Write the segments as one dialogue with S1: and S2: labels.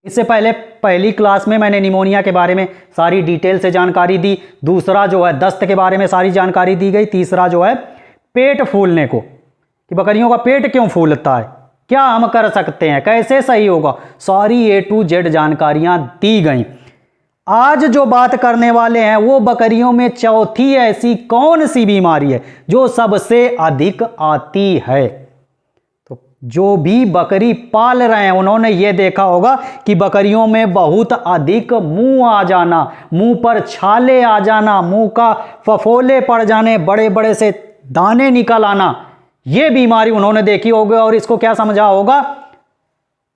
S1: इससे पहले पहली क्लास में मैंने निमोनिया के बारे में सारी डिटेल से जानकारी दी। दूसरा जो है दस्त के बारे में सारी जानकारी दी गई। तीसरा जो है पेट फूलने को, कि बकरियों का पेट क्यों फूलता है, क्या हम कर सकते हैं, कैसे सही होगा, सारी A to Z जानकारियां दी गई। आज जो बात करने वाले हैं वो बकरियों में चौथी ऐसी कौन सी बीमारी है जो सबसे अधिक आती है। तो जो भी बकरी पाल रहे हैं उन्होंने ये देखा होगा कि बकरियों में बहुत अधिक मुंह आ जाना, मुंह पर छाले आ जाना, मुंह का फफोले पड़ जाने, बड़े बड़े से दाने निकल आना, ये बीमारी उन्होंने देखी होगी। और इसको क्या समझा होगा,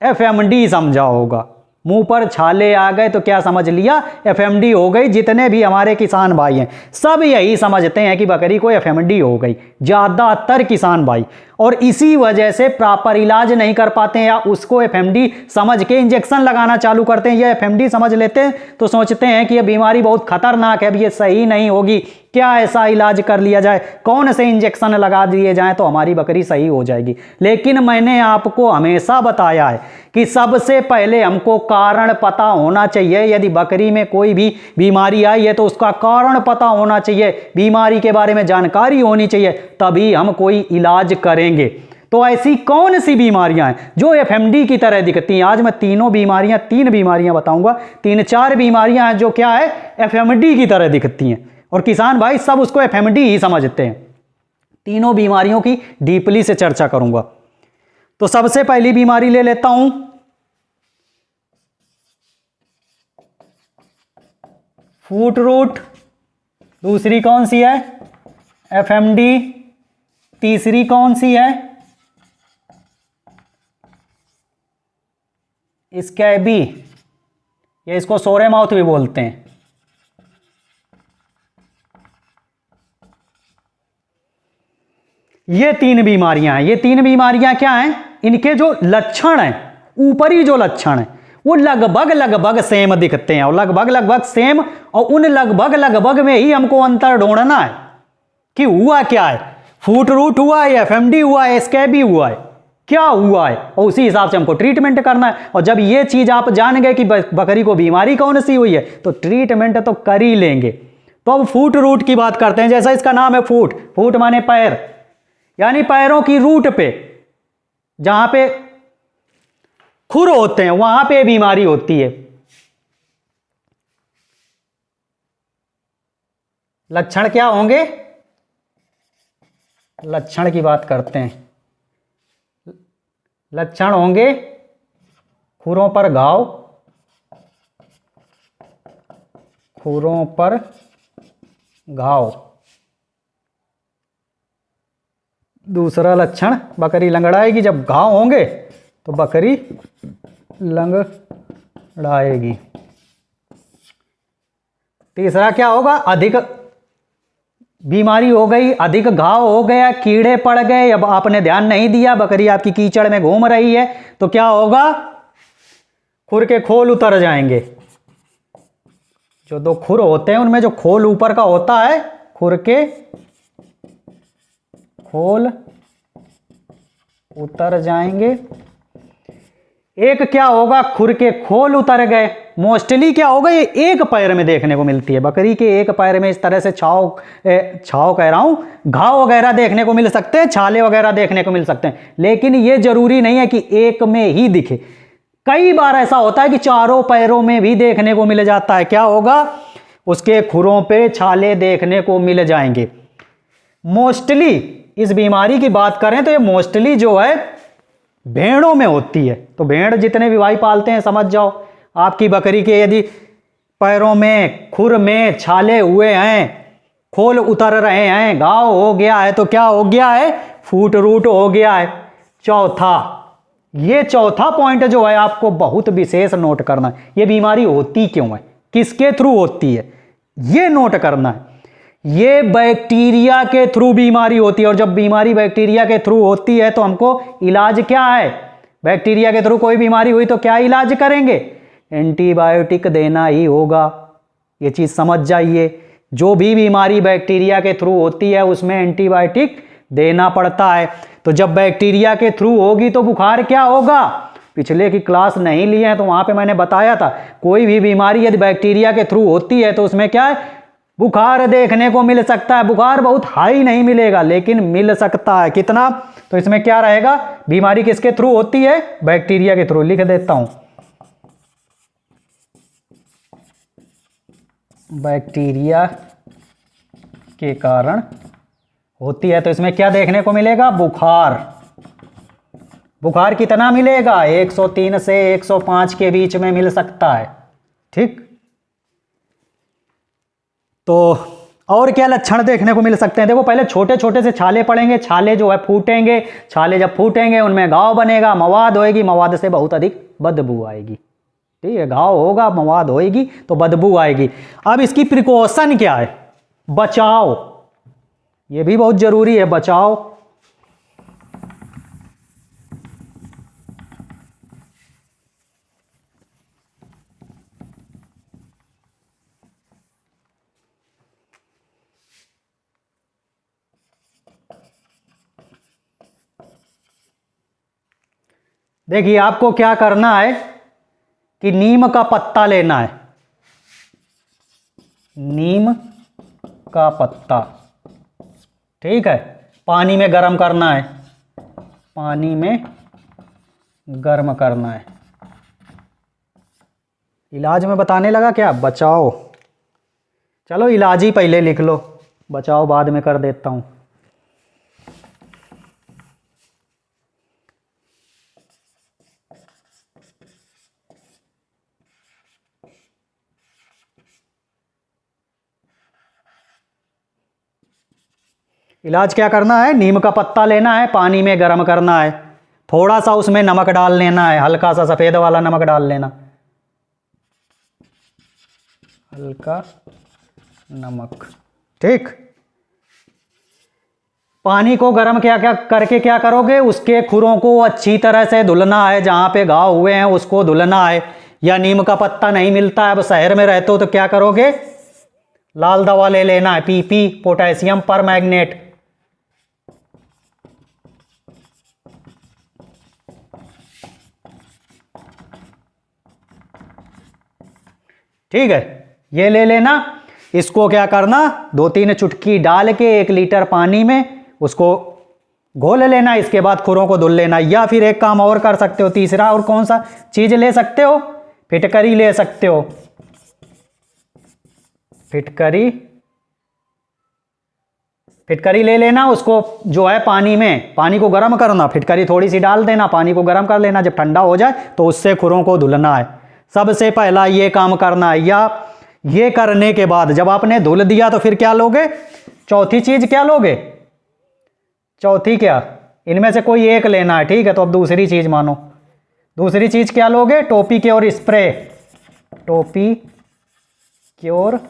S1: FMD समझा होगा। मुंह पर छाले आ गए तो क्या समझ लिया, FMD हो गई। जितने भी हमारे किसान भाई हैं सब यही समझते हैं कि बकरी को FMD हो गई, ज़्यादातर किसान भाई, और इसी वजह से प्रॉपर इलाज नहीं कर पाते हैं या उसको FMD समझ के इंजेक्शन लगाना चालू करते हैं। ये FMD समझ लेते हैं तो सोचते हैं कि ये बीमारी बहुत खतरनाक है, अब ये सही नहीं होगी, क्या ऐसा इलाज कर लिया जाए, कौन से इंजेक्शन लगा दिए जाएं तो हमारी बकरी सही हो जाएगी। लेकिन मैंने आपको हमेशा बताया है कि सबसे पहले हमको कारण पता होना चाहिए। यदि बकरी में कोई भी बीमारी आई है तो उसका कारण पता होना चाहिए, बीमारी के बारे में जानकारी होनी चाहिए, तभी हम कोई इलाज करेंगे। तो ऐसी कौन सी बीमारियां हैं जो FMD की तरह दिखती हैं। आज मैं तीन बीमारियां बताऊंगा, 3-4 बीमारियां हैं जो क्या है, FMD की तरह दिखती हैं, और किसान भाई सब उसको FMD ही समझते हैं। तीनों बीमारियों की डीपली से चर्चा करूंगा। तो सबसे पहली बीमारी ले लेता हूं, फूट रूट। दूसरी कौन सी है, FMD। तीसरी कौन सी है, स्कैबी, ये इसको सोरे माउथ भी बोलते हैं। ये 3 बीमारियां हैं। ये 3 बीमारियां क्या हैं, इनके जो लक्षण हैं, ऊपरी जो लक्षण हैं वो लगभग सेम दिखते हैं, और लगभग सेम, और उन लगभग में ही हमको अंतर ढूंढना है कि हुआ क्या है, फूट रूट हुआ है, FMD हुआ है, स्कैबी हुआ है, क्या हुआ है, और उसी हिसाब से हमको ट्रीटमेंट करना है। और जब ये चीज आप जान गए कि बकरी को बीमारी कौन सी हुई है तो ट्रीटमेंट तो कर ही लेंगे। तो अब फूट रूट की बात करते हैं। जैसा इसका नाम है फूट माने पैर, यानी पैरों की रूट पे जहां पे खुर होते हैं वहां पे बीमारी होती है। लक्षण क्या होंगे, लक्षण की बात करते हैं। लक्षण होंगे खुरों पर घाव, खुरों पर घाव। दूसरा लक्षण, बकरी लंगड़ाएगी। जब घाव होंगे तो बकरी लंगड़ाएगी। तीसरा क्या होगा, अधिक बीमारी हो गई, अधिक घाव हो गया, कीड़े पड़ गए, अब आपने ध्यान नहीं दिया, बकरी आपकी कीचड़ में घूम रही है तो क्या होगा, खुर के खोल उतर जाएंगे। जो 2 खुर होते हैं उनमें जो खोल ऊपर का होता है, खुर के खोल उतर जाएंगे। एक क्या होगा, खुर के खोल उतर गए। मोस्टली क्या होगा, ये एक पैर में देखने को मिलती है बकरी के, एक पैर में इस तरह से छाव कह रहा हूं, घाव वगैरह देखने को मिल सकते हैं, छाले वगैरह देखने को मिल सकते हैं। लेकिन ये जरूरी नहीं है कि एक में ही दिखे, कई बार ऐसा होता है कि चारों पैरों में भी देखने को मिल जाता है। क्या होगा, उसके खुरों पे छाले देखने को मिल जाएंगे। मोस्टली इस बीमारी की बात करें तो ये मोस्टली जो है भेड़ों में होती है। तो भेड़ जितने भी भाई पालते हैं समझ जाओ, आपकी बकरी के यदि पैरों में, खुर में छाले हुए हैं, खोल उतर रहे हैं, घाव हो गया है तो क्या हो गया है, फूट रूट हो गया है। ये चौथा पॉइंट जो है आपको बहुत विशेष नोट करना है। ये बीमारी होती क्यों है, किसके थ्रू होती है, ये नोट करना है। ये बैक्टीरिया के थ्रू बीमारी होती है, और जब बीमारी बैक्टीरिया के थ्रू होती है तो हमको इलाज क्या है, बैक्टीरिया के थ्रू कोई बीमारी हुई तो क्या इलाज करेंगे, एंटीबायोटिक देना ही होगा। ये चीज समझ जाइए, जो भी बीमारी बैक्टीरिया के थ्रू होती है उसमें एंटीबायोटिक देना पड़ता है। तो जब बैक्टीरिया के थ्रू होगी तो बुखार क्या होगा, पिछले की क्लास नहीं लिए हैं तो वहाँ पे मैंने बताया था, कोई भी बीमारी यदि बैक्टीरिया के थ्रू होती है तो उसमें क्या है, बुखार देखने को मिल सकता है। बुखार बहुत हाई नहीं मिलेगा लेकिन मिल सकता है। कितना? तो इसमें क्या रहेगा, बीमारी किसके थ्रू होती है, बैक्टीरिया के थ्रू। लिख देता हूं, बैक्टीरिया के कारण होती है। तो इसमें क्या देखने को मिलेगा, बुखार। बुखार कितना मिलेगा, 103 से 105 के बीच में मिल सकता है। ठीक, तो और क्या लक्षण देखने को मिल सकते हैं? देखो पहले छोटे छोटे से छाले पड़ेंगे, छाले जो है फूटेंगे, छाले जब फूटेंगे उनमें घाव बनेगा, मवाद होएगी, मवाद से बहुत अधिक बदबू आएगी। ठीक है, घाव होगा, मवाद होएगी तो बदबू आएगी। अब इसकी प्रिकॉशन क्या है, बचाव, ये भी बहुत जरूरी है, बचाव। देखिए आपको क्या करना है कि नीम का पत्ता लेना है, नीम का पत्ता, ठीक है, पानी में गर्म करना है, पानी में गर्म करना है। इलाज में बताने लगा क्या, बचाओ। चलो इलाज ही पहले लिख लो, बचाओ बाद में कर देता हूं। इलाज क्या करना है, नीम का पत्ता लेना है, पानी में गर्म करना है, थोड़ा सा उसमें नमक डाल लेना है, हल्का सा सफ़ेद वाला नमक डाल लेना, हल्का नमक। ठीक, पानी को गर्म क्या क्या करके क्या करोगे, उसके खुरों को अच्छी तरह से धुलना है, जहाँ पे घाव हुए हैं उसको धुलना है। या नीम का पत्ता नहीं मिलता है, अब शहर में रहते हो तो क्या करोगे, लाल दवा ले लेना है, PP, पोटेशियम परमैंगनेट। ठीक है, ये ले लेना। इसको क्या करना, 2-3 चुटकी डाल के 1 लीटर पानी में उसको घोल लेना, इसके बाद खुरों को धुल लेना। या फिर एक काम और कर सकते हो, तीसरा और कौन सा चीज ले सकते हो, फिटकरी ले सकते हो, फिटकरी, फिटकरी ले लेना। उसको जो है पानी में, पानी को गर्म करना, फिटकरी थोड़ी सी डाल देना, पानी को गर्म कर लेना, जब ठंडा हो जाए तो उससे खुरों को धुलना है। सबसे पहला ये काम करना है। या ये करने के बाद जब आपने धुल दिया तो फिर क्या लोगे, चौथी चीज क्या लोगे, चौथी क्या, इनमें से कोई एक लेना है। ठीक है, तो अब दूसरी चीज मानो, दूसरी चीज क्या लोगे, टोपी क्योर स्प्रे, टोपी क्योर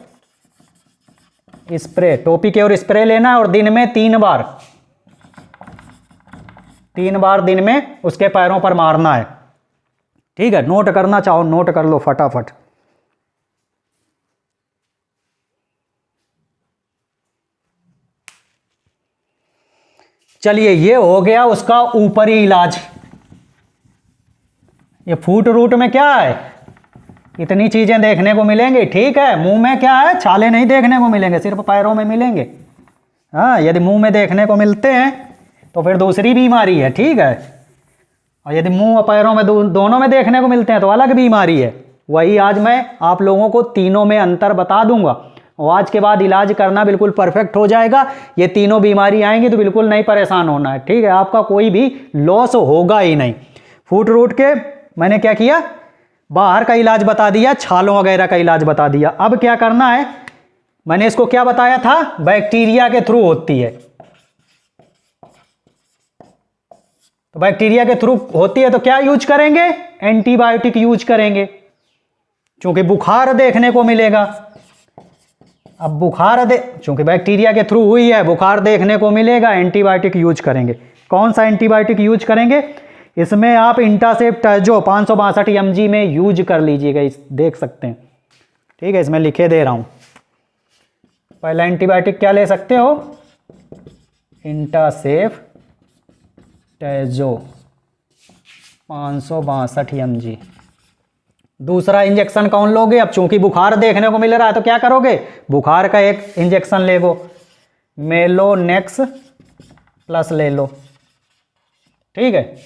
S1: स्प्रे, टोपी क्योर स्प्रे लेना है और दिन में 3 बार, 3 बार दिन में उसके पैरों पर मारना है। ठीक है, नोट करना चाहो नोट कर लो फटाफट। चलिए ये हो गया उसका ऊपरी इलाज। ये फूट रूट में क्या है, इतनी चीजें देखने को मिलेंगी। ठीक है, मुंह में क्या है, छाले नहीं देखने को मिलेंगे, सिर्फ पैरों में मिलेंगे। हाँ, यदि मुंह में देखने को मिलते हैं तो फिर दूसरी बीमारी है। ठीक है, और यदि मुंह और पैरों में दोनों में देखने को मिलते हैं तो अलग बीमारी है। वही आज मैं आप लोगों को तीनों में अंतर बता दूंगा और आज के बाद इलाज करना बिल्कुल परफेक्ट हो जाएगा। ये तीनों बीमारी आएंगी तो बिल्कुल नहीं परेशान होना है। ठीक है, आपका कोई भी लॉस होगा ही नहीं। फूट रूट के मैंने क्या किया, बाहर का इलाज बता दिया, छालों वगैरह का इलाज बता दिया। अब क्या करना है, मैंने इसको क्या बताया था, बैक्टीरिया के थ्रू होती है। तो बैक्टीरिया के थ्रू होती है तो क्या यूज करेंगे, एंटीबायोटिक यूज करेंगे, क्योंकि बुखार देखने को मिलेगा। अब बुखार चूंकि बैक्टीरिया के थ्रू हुई है, बुखार देखने को मिलेगा, एंटीबायोटिक यूज करेंगे। कौन सा एंटीबायोटिक यूज करेंगे, इसमें आप इंटासेप्ट जो 562 mg में यूज कर लीजिएगा, देख सकते हैं। ठीक है, इसमें लिखे दे रहा हूं। पहला एंटीबायोटिक क्या ले सकते हो, इंटासेफ टैजो। 562 mg। दूसरा इंजेक्शन कौन लोगे? अब चूंकि बुखार देखने को मिल रहा है तो क्या करोगे? बुखार का एक इंजेक्शन ले लो, मेलोनेक्स प्लस ले लो। ठीक है,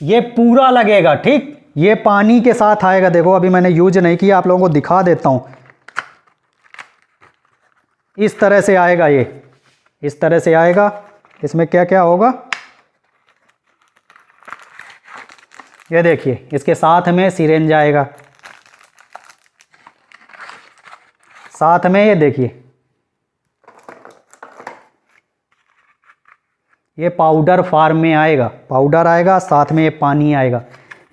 S1: ये पूरा लगेगा। ठीक, ये पानी के साथ आएगा। देखो अभी मैंने यूज नहीं किया, आप लोगों को दिखा देता हूं। इस तरह से आएगा, ये इस तरह से आएगा। इसमें क्या क्या होगा ये देखिए, इसके साथ में सिरेंज आएगा, साथ में ये देखिए ये पाउडर फॉर्म में आएगा, पाउडर आएगा, साथ में ये पानी आएगा।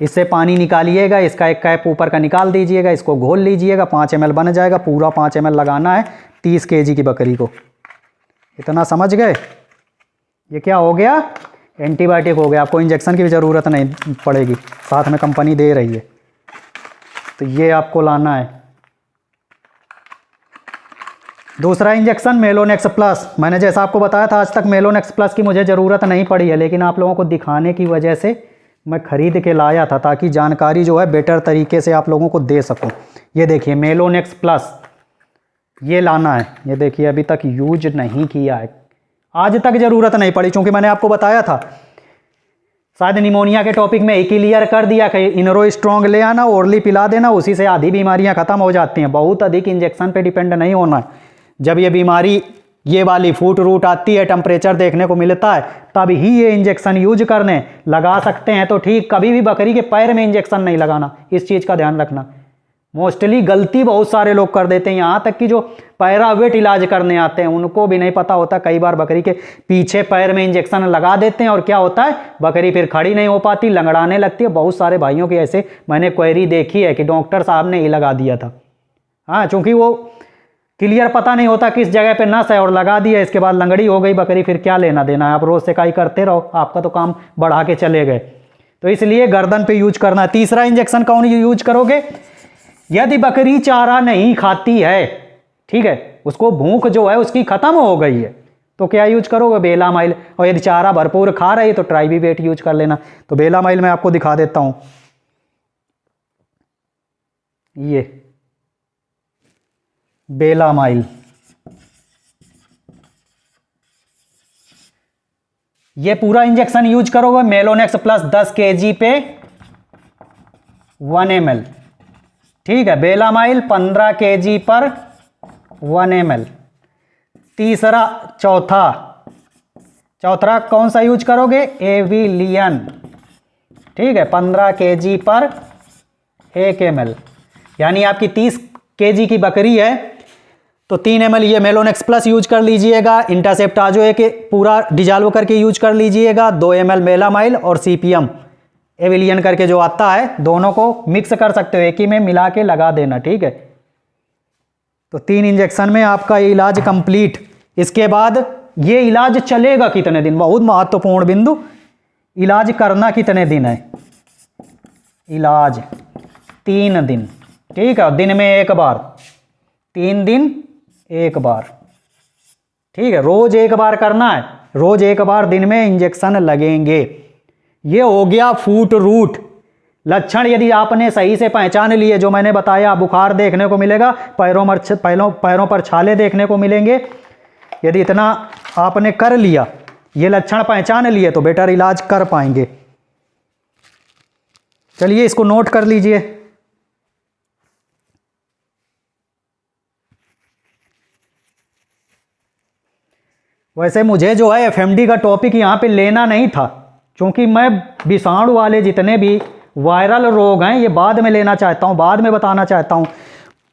S1: इससे पानी निकालिएगा, इसका एक कैप ऊपर का निकाल दीजिएगा, इसको घोल लीजिएगा, 5 ml बन जाएगा। पूरा 5 ml लगाना है 30 kg की बकरी को। इतना समझ गए? ये क्या हो गया? एंटीबायोटिक हो गया। आपको इंजेक्शन की भी ज़रूरत नहीं पड़ेगी, साथ में कंपनी दे रही है। तो ये आपको लाना है। दूसरा इंजेक्शन मेलोनेक्स प्लस। मैंने जैसा आपको बताया था, आज तक मेलोनेक्स प्लस की मुझे ज़रूरत नहीं पड़ी है, लेकिन आप लोगों को दिखाने की वजह से मैं ख़रीद के लाया था, ताकि जानकारी जो है बेटर तरीके से आप लोगों को दे सकूं। ये देखिए मेलोनेक्स प्लस, ये लाना है। ये देखिए अभी तक यूज नहीं किया है, आज तक ज़रूरत नहीं पड़ी, क्योंकि मैंने आपको बताया था शायद निमोनिया के टॉपिक में ही क्लियर कर दिया कि इनरो स्ट्रॉन्ग ले आना, ओरली पिला देना, उसी से आधी बीमारियां ख़त्म हो जाती हैं। बहुत अधिक इंजेक्शन पे डिपेंड नहीं होना है। जब ये बीमारी ये वाली फूट रूट आती है, टेम्परेचर देखने को मिलता है, तब ही ये इंजेक्शन यूज करने लगा सकते हैं तो ठीक। कभी भी बकरी के पैर में इंजेक्शन नहीं लगाना, इस चीज़ का ध्यान रखना। मोस्टली गलती बहुत सारे लोग कर देते हैं, यहाँ तक कि जो पैरावेट इलाज करने आते हैं उनको भी नहीं पता होता। कई बार बकरी के पीछे पैर में इंजेक्शन लगा देते हैं और क्या होता है, बकरी फिर खड़ी नहीं हो पाती, लंगड़ाने लगती है। बहुत सारे भाइयों की ऐसे मैंने क्वेरी देखी है कि डॉक्टर साहब ने ही लगा दिया था। हाँ, चूँकि वो क्लियर पता नहीं होता किस जगह पे नस है और लगा दिया, इसके बाद लंगड़ी हो गई बकरी, फिर क्या लेना देना है। आप रोज़ सेकाई करते रहो, आपका तो काम बढ़ा के चले गए। तो इसलिए गर्दन पे यूज करना है। तीसरा इंजेक्शन कौन यूज करोगे? यदि बकरी चारा नहीं खाती है, ठीक है, उसको भूख जो है उसकी खत्म हो गई है, तो क्या यूज करोगे? बेलामाइल। और यदि चारा भरपूर खा रही है तो ट्राइबीवेट यूज कर लेना। तो बेलामाइल मैं आपको दिखा देता हूं, ये बेलामाइल, ये पूरा इंजेक्शन यूज करोगे। मेलोनेक्स प्लस 10 kg पे 1 ml, ठीक है। बेलामाइल 15 kg पर 1 ml। तीसरा चौथा कौन सा यूज करोगे? एविलियन, ठीक है, 15 kg पर 1 ml। यानी आपकी 30 kg की बकरी है तो 3 ml ये मेलोनेक्स प्लस यूज कर लीजिएगा। इंटासेप्टाजो के पूरा डिजॉल्व करके यूज कर लीजिएगा। 2 ml मेलामाइल और सीपीएम एविलियन करके जो आता है, दोनों को मिक्स कर सकते हो, एक ही में मिला के लगा देना, ठीक है। तो 3 इंजेक्शन में आपका ये इलाज कंप्लीट। इसके बाद ये इलाज चलेगा कितने दिन? बहुत महत्वपूर्ण बिंदु, इलाज करना कितने दिन है? इलाज 3 दिन, ठीक है। दिन में 1 बार, 3 दिन 1 बार, ठीक है। रोज 1 बार करना है, रोज 1 बार दिन में इंजेक्शन लगेंगे। ये हो गया फूट रूट। लक्षण यदि आपने सही से पहचान लिए, जो मैंने बताया, बुखार देखने को मिलेगा, पैरों पर छाले देखने को मिलेंगे। यदि इतना आपने कर लिया, ये लक्षण पहचान लिए, तो बेटर इलाज कर पाएंगे। चलिए इसको नोट कर लीजिए। वैसे मुझे जो है एफएमडी का टॉपिक यहाँ पे लेना नहीं था, क्योंकि मैं विषाणु वाले जितने भी वायरल रोग हैं ये बाद में लेना चाहता हूँ, बाद में बताना चाहता हूँ,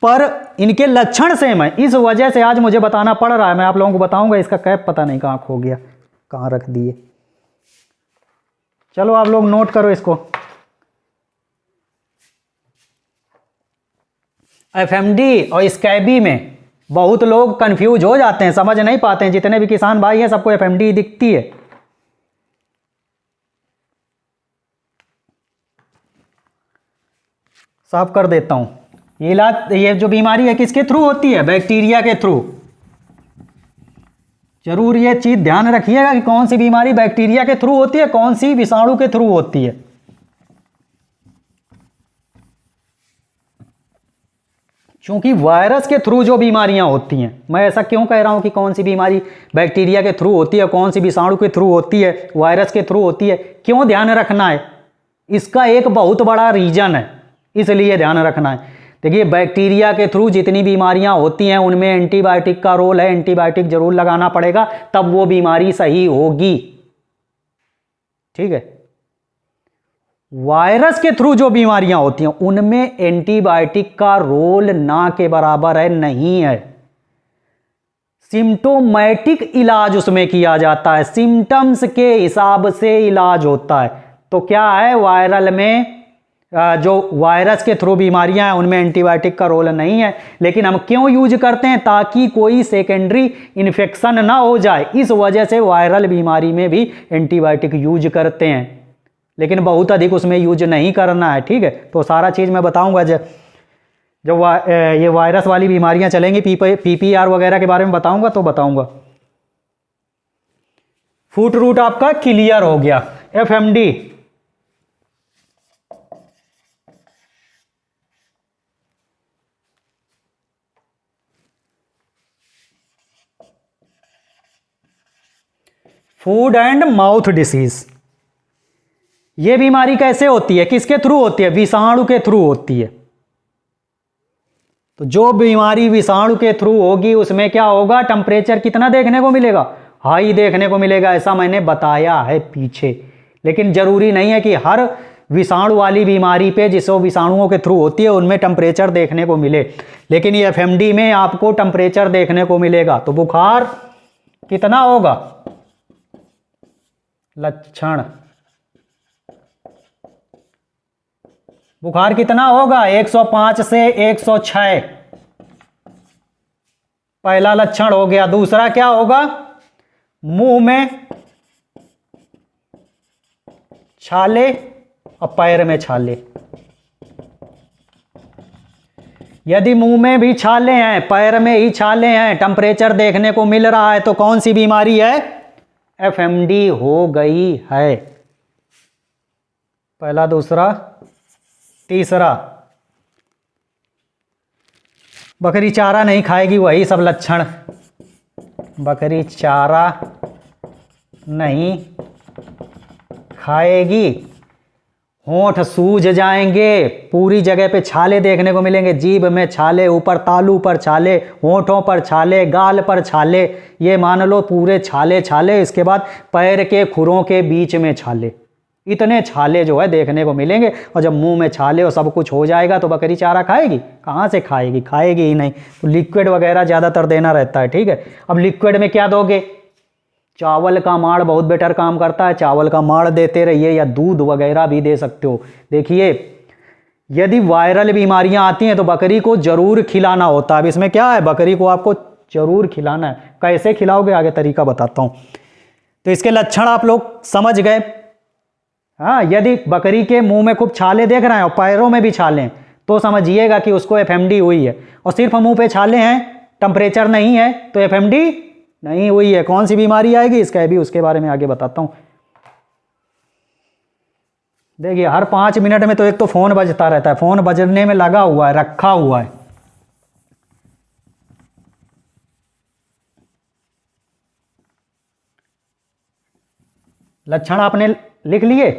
S1: पर इनके लक्षण सेम है, इस वजह से आज मुझे बताना पड़ रहा है। मैं आप लोगों को बताऊंगा। इसका कैप पता नहीं कहाँ खो गया, कहाँ रख दिए। चलो आप लोग नोट करो इसको। एफएमडी और स्कैबी में बहुत लोग कंफ्यूज हो जाते हैं, समझ नहीं पाते हैं। जितने भी किसान भाई हैं सबको एफएमडी दिखती है। साफ कर देता हूं। ये इलाज, ये जो बीमारी है किसके थ्रू होती है? बैक्टीरिया के थ्रू। जरूर ये चीज ध्यान रखिएगा कि कौन सी बीमारी बैक्टीरिया के थ्रू होती है, कौन सी विषाणु के थ्रू होती है। क्योंकि वायरस के थ्रू जो बीमारियां होती हैं, मैं ऐसा क्यों कह रहा हूं कि कौन सी बीमारी बैक्टीरिया के थ्रू होती है, कौन सी विषाणु के थ्रू होती है, वायरस के थ्रू होती है, क्यों ध्यान रखना है? इसका एक बहुत बड़ा रीजन है, इसलिए ध्यान रखना है। देखिए, बैक्टीरिया के थ्रू जितनी बीमारियां होती हैं उनमें एंटीबायोटिक का रोल है, एंटीबायोटिक जरूर लगाना पड़ेगा, तब वो बीमारी सही होगी। ठीक है। वायरस के थ्रू जो बीमारियां होती हैं उनमें एंटीबायोटिक का रोल ना के बराबर है, नहीं है। सिम्टोमेटिक इलाज उसमें किया जाता है, सिम्टम्स के हिसाब से इलाज होता है। तो क्या है, वायरल में जो वायरस के थ्रू बीमारियां हैं उनमें एंटीबायोटिक का रोल नहीं है। लेकिन हम क्यों यूज करते हैं? ताकि कोई सेकेंडरी इन्फेक्शन ना हो जाए, इस वजह से वायरल बीमारी में भी एंटीबायोटिक यूज करते हैं, लेकिन बहुत अधिक उसमें यूज नहीं करना है। ठीक है, तो सारा चीज़ मैं बताऊंगा। जब ये वायरस वाली बीमारियां चलेंगी, पीपीआर वगैरह के बारे में बताऊंगा तो बताऊंगा। फुट रूट आपका क्लियर हो गया। FMD, food and mouth disease, ये बीमारी कैसे होती है, किसके थ्रू होती है? विषाणु के थ्रू होती है। तो जो बीमारी विषाणु के थ्रू होगी उसमें क्या होगा? टेम्परेचर कितना देखने को मिलेगा? हाई देखने को मिलेगा, ऐसा मैंने बताया है पीछे। लेकिन जरूरी नहीं है कि हर विषाणु वाली बीमारी पे जिसो विषाणुओं के थ्रू होती है उनमें टेम्परेचर देखने को मिले, लेकिन ये एफएमडी में आपको टेम्परेचर देखने को मिलेगा। तो बुखार कितना होगा? लक्षण, बुखार कितना होगा? 105 से 106, पहला लक्षण हो गया। दूसरा क्या होगा? मुंह में छाले और पैर में छाले। यदि मुंह में भी छाले हैं, पैर में ही छाले हैं, टेम्परेचर देखने को मिल रहा है, तो कौन सी बीमारी है? एफएमडी हो गई है। पहला, दूसरा, तीसरा, बकरी चारा नहीं खाएगी, वही सब लक्षण। बकरी चारा नहीं खाएगी, होंठ सूज जाएंगे, पूरी जगह पे छाले देखने को मिलेंगे, जीभ में छाले, ऊपर तालू पर छाले, होंठों पर छाले, गाल पर छाले, ये मान लो पूरे छाले छाले। इसके बाद पैर के खुरों के बीच में छाले, इतने छाले जो है देखने को मिलेंगे। और जब मुंह में छाले और सब कुछ हो जाएगा तो बकरी चारा खाएगी? कहाँ से खाएगी? खाएगी ही नहीं। तो लिक्विड वगैरह ज़्यादातर देना रहता है। ठीक है, अब लिक्विड में क्या दोगे? चावल का माड़ बहुत बेटर काम करता है, चावल का माड़ देते रहिए, या दूध वगैरह भी दे सकते हो। देखिए, यदि वायरल बीमारियां आती हैं तो बकरी को जरूर खिलाना होता है। अब इसमें क्या है, बकरी को आपको जरूर खिलाना है। कैसे खिलाओगे, आगे तरीका बताता हूँ। तो इसके लक्षण आप लोग समझ गए। हाँ, यदि बकरी के मुंह में खूब छाले देख रहे हैं और पैरों में भी छाले हैं तो समझिएगा कि उसको एफएमडी हुई है। और सिर्फ मुंह पे छाले हैं, टेम्परेचर नहीं है, तो एफएमडी नहीं हुई है। कौन सी बीमारी आएगी, इसका भी उसके बारे में आगे बताता हूं। देखिए, हर 5 मिनट में तो एक तो फोन बजता रहता है, फोन बजने में लगा हुआ है, रखा हुआ है। लक्षण आपने लिख लिए।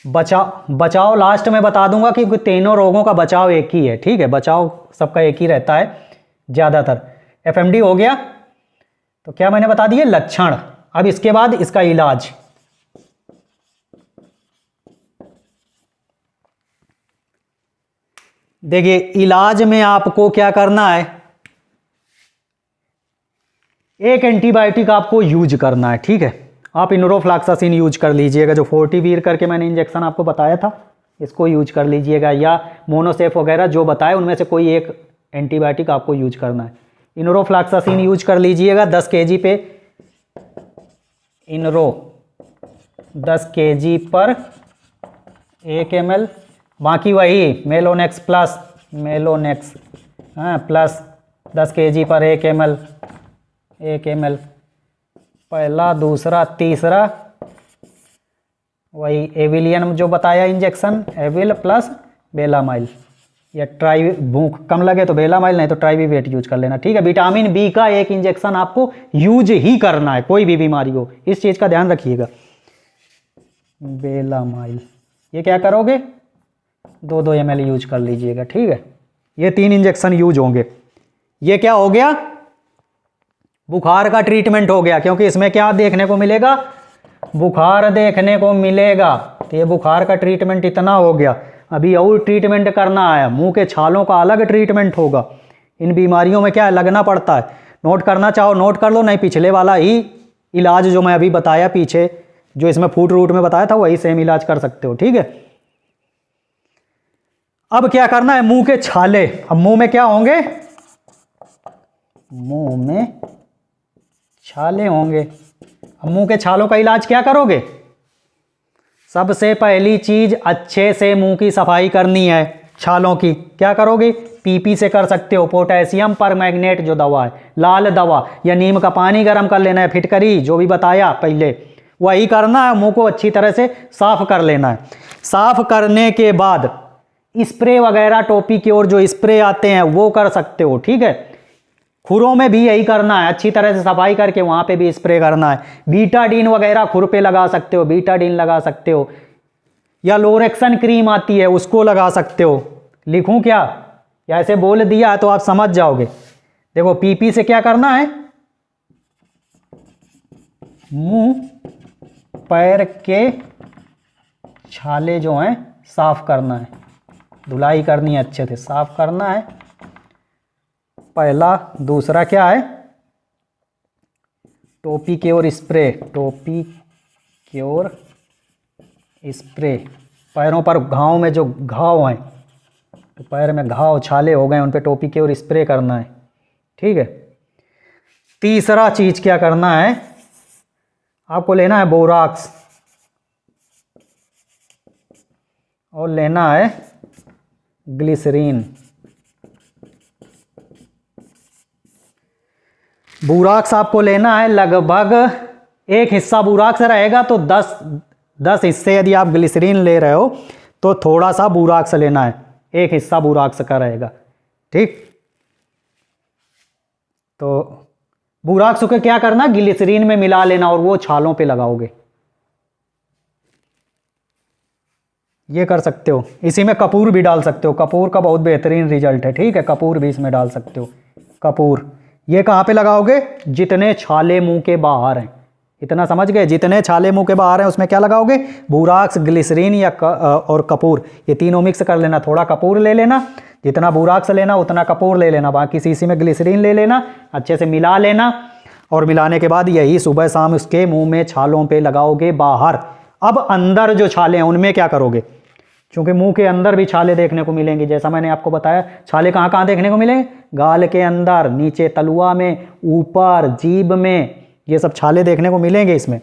S1: बचाव लास्ट में बता दूंगा कि तीनों रोगों का बचाव एक ही है। ठीक है, बचाव सबका एक ही रहता है ज्यादातर। एफएमडी हो गया, तो क्या मैंने बता दिए लक्षण। अब इसके बाद इसका इलाज। देखिए, इलाज में आपको क्या करना है, एक एंटीबायोटिक आपको यूज करना है। ठीक है, आप इनरोफ्लॉक्सासिन यूज कर लीजिएगा, जो 40 करके मैंने इंजेक्शन आपको बताया था, इसको यूज कर लीजिएगा, या मोनोसेफ वगैरह जो बताए उनमें से कोई एक एंटीबायोटिक आपको यूज करना है। इनरोफ्लॉक्सासिन यूज कर लीजिएगा 10 kg पे। इनरो 10 kg पर 1 ml। बाकी वही Melonex plus, Melonex plus 10 kg पर 1 ml, 1 ml। पहला, दूसरा, तीसरा, वही एविलियन जो बताया इंजेक्शन, एविल प्लस बेलामाइल। या ट्राई, भूख कम लगे तो बेलामाइल, नहीं तो ट्राइवीवेट यूज कर लेना, ठीक है। विटामिन बी का एक इंजेक्शन आपको यूज ही करना है, कोई भी बीमारी हो, इस चीज़ का ध्यान रखिएगा। बेलामाइल ये क्या करोगे, 2-2 ml यूज कर लीजिएगा, ठीक है। ये 3 इंजेक्शन यूज होंगे। ये क्या हो गया, बुखार का ट्रीटमेंट हो गया, क्योंकि इसमें क्या देखने को मिलेगा, बुखार देखने को मिलेगा। तो ये बुखार का ट्रीटमेंट इतना हो गया। अभी और ट्रीटमेंट करना है, मुंह के छालों का अलग ट्रीटमेंट होगा। इन बीमारियों में क्या है, लगना पड़ता है। नोट करना चाहो नोट कर लो, नहीं पिछले वाला ही इलाज जो मैं अभी बताया पीछे, जो इसमें फूड रूट में बताया था, वही सेम इलाज कर सकते हो, ठीक है। अब क्या करना है, मुंह के छाले, अब मुंह में क्या होंगे, मुंह में छाले होंगे। अब मुंह के छालों का इलाज क्या करोगे, सबसे पहली चीज अच्छे से मुंह की सफाई करनी है। छालों की क्या करोगे, पीपी से कर सकते हो, पोटेशियम परमैंगनेट जो दवा है, लाल दवा, या नीम का पानी गर्म कर लेना है, फिटकरी जो भी बताया पहले वही करना है। मुंह को अच्छी तरह से साफ कर लेना है। साफ करने के बाद स्प्रे वगैरह, टोपी की ओर जो स्प्रे आते हैं वो कर सकते हो, ठीक है। खुरों में भी यही करना है, अच्छी तरह से सफाई करके वहां पे भी स्प्रे करना है। बीटाडीन वगैरह खुर पे लगा सकते हो, बीटाडीन लगा सकते हो, या लोरेक्सन क्रीम आती है उसको लगा सकते हो। लिखूं क्या, या ऐसे बोल दिया तो आप समझ जाओगे। देखो पीपी से क्या करना है, मुंह पैर के छाले जो हैं साफ करना है, धुलाई करनी है, अच्छे से साफ करना है, पहला। दूसरा क्या है, टोपी की ओर स्प्रे, टोपी की ओर स्प्रे। पैरों पर घाव में जो घाव हैं, तो पैर में घाव छाले हो गए, उन पे टोपी की ओर स्प्रे करना है, ठीक है। तीसरा चीज क्या करना है, आपको लेना है बोराक्स और लेना है ग्लिसरीन। बोराक्स आपको लेना है, लगभग एक हिस्सा बोराक्स रहेगा तो 10 हिस्से यदि आप ग्लिसरीन ले रहे हो तो थोड़ा सा बोराक्स लेना है, एक हिस्सा बोराक्स का रहेगा, ठीक। तो बोराक्स को क्या करना, ग्लिसरीन में मिला लेना और वो छालों पे लगाओगे, ये कर सकते हो। इसी में कपूर भी डाल सकते हो, कपूर का बहुत बेहतरीन रिजल्ट है, ठीक है। कपूर भी इसमें डाल सकते हो। कपूर ये कहाँ पे लगाओगे, जितने छाले मुंह के बाहर हैं, इतना समझ गए, जितने छाले मुंह के बाहर हैं उसमें क्या लगाओगे, बोराक्स, ग्लिसरीन या और कपूर, ये तीनों मिक्स कर लेना। थोड़ा कपूर ले लेना, जितना बोराक्स लेना उतना कपूर ले लेना, बाकी शीशी में ग्लिसरीन ले लेना, अच्छे से मिला लेना। और मिलाने के बाद यही सुबह शाम उसके मुंह में छालों पे लगाओगे बाहर। अब अंदर जो छाले हैं उनमें क्या करोगे, क्योंकि मुंह के अंदर भी छाले देखने को मिलेंगे, जैसा मैंने आपको बताया। छाले कहाँ कहाँ देखने को मिलेंगे, गाल के अंदर, नीचे तलुआ में, ऊपर जीभ में, ये सब छाले देखने को मिलेंगे इसमें।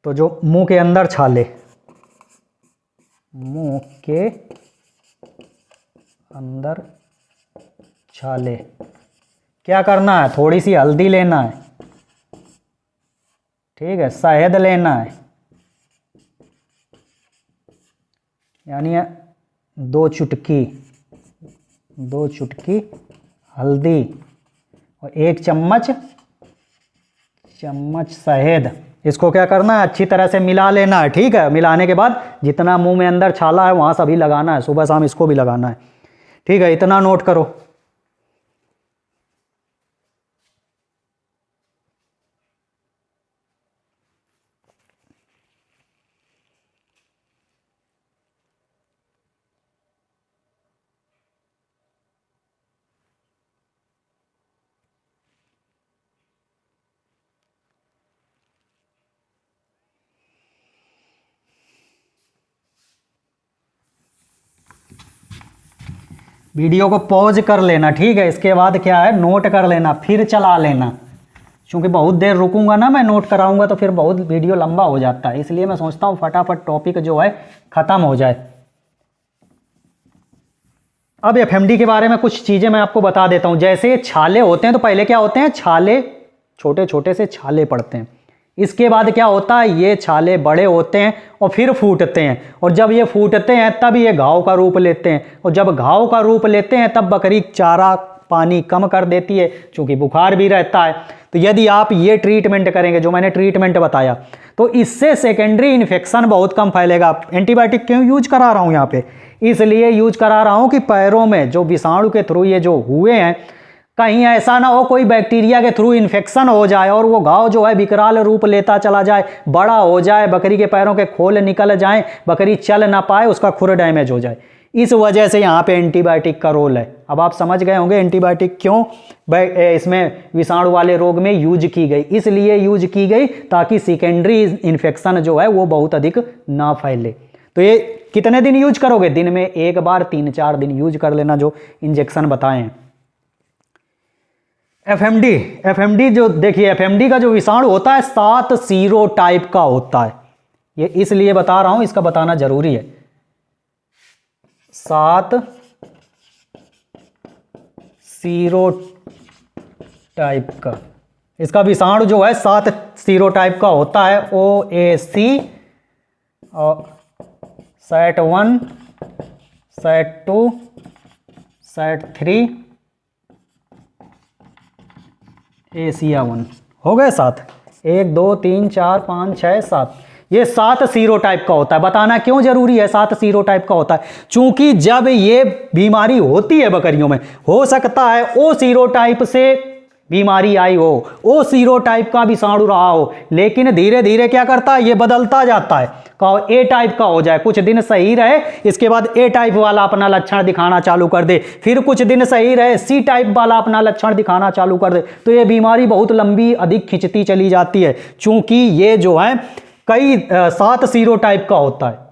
S1: तो जो मुंह के अंदर छाले, मुंह के अंदर छाले, क्या करना है, थोड़ी सी हल्दी लेना है, ठीक है, शहद लेना है, यानी 2 चुटकी हल्दी और 1 चम्मच शहद। इसको क्या करना है, अच्छी तरह से मिला लेना है, ठीक है। मिलाने के बाद जितना मुंह में अंदर छाला है वहाँ सभी लगाना है, सुबह शाम इसको भी लगाना है, ठीक है। इतना नोट करो। वीडियो को पॉज कर लेना, ठीक है। इसके बाद क्या है, नोट कर लेना, फिर चला लेना, क्योंकि बहुत देर रुकूंगा ना मैं नोट कराऊंगा तो फिर बहुत वीडियो लंबा हो जाता है, इसलिए मैं सोचता हूँ फटाफट टॉपिक जो है ख़त्म हो जाए। अब एफएमडी के बारे में कुछ चीज़ें मैं आपको बता देता हूँ। जैसे छाले होते हैं तो पहले क्या होते हैं, छाले छोटे छोटे से छाले पड़ते हैं, इसके बाद क्या होता है, ये छाले बड़े होते हैं और फिर फूटते हैं, और जब ये फूटते हैं तब ये घाव का रूप लेते हैं, और जब घाव का रूप लेते हैं तब बकरी चारा पानी कम कर देती है, क्योंकि बुखार भी रहता है। तो यदि आप ये ट्रीटमेंट करेंगे जो मैंने ट्रीटमेंट बताया, तो इससे सेकेंडरी इन्फेक्शन बहुत कम फैलेगा। एंटीबायोटिक क्यों यूज करा रहा हूँ यहाँ पे, इसलिए यूज करा रहा हूँ कि पैरों में जो विषाणु के थ्रू ये जो हुए हैं, कहीं ऐसा ना हो कोई बैक्टीरिया के थ्रू इन्फेक्शन हो जाए और वो घाव जो है विकराल रूप लेता चला जाए, बड़ा हो जाए, बकरी के पैरों के खोल निकल जाएं, बकरी चल ना पाए, उसका खुर डैमेज हो जाए। इस वजह से यहाँ पे एंटीबायोटिक का रोल है। अब आप समझ गए होंगे एंटीबायोटिक क्यों इसमें विषाणु वाले रोग में यूज की गई। इसलिए यूज की गई ताकि सेकेंडरी इन्फेक्शन जो है वो बहुत अधिक ना फैले। तो ये कितने दिन यूज करोगे, दिन में एक बार 3-4 दिन यूज कर लेना जो इंजेक्शन बताए हैं। एफएमडी जो देखिए, एफएमडी का जो विषाणु होता है 7 सीरोटाइप का होता है। ये इसलिए बता रहा हूं, इसका बताना जरूरी है। 7 सीरोटाइप का इसका विषाणु जो है 7 सीरोटाइप का होता है। OAC और SAT1, SAT2, SAT3, ACA1 हो गए 7। 1 2 3 4 5 6 7, ये 7 सीरोटाइप का होता है। बताना क्यों जरूरी है 7 सीरोटाइप का होता है, क्योंकि जब ये बीमारी होती है बकरियों में, हो सकता है ओ सीरोटाइप से बीमारी आई हो, ओ सीरोटाइप का विषाणु रहा हो, लेकिन धीरे धीरे क्या करता है, ये बदलता जाता है, कहो ए टाइप का हो जाए, कुछ दिन सही रहे, इसके बाद ए टाइप वाला अपना लक्षण दिखाना चालू कर दे, फिर कुछ दिन सही रहे, सी टाइप वाला अपना लक्षण दिखाना चालू कर दे। तो ये बीमारी बहुत लंबी अधिक खिंचती चली जाती है, क्योंकि ये जो है कई 7 सीरोटाइप का होता है,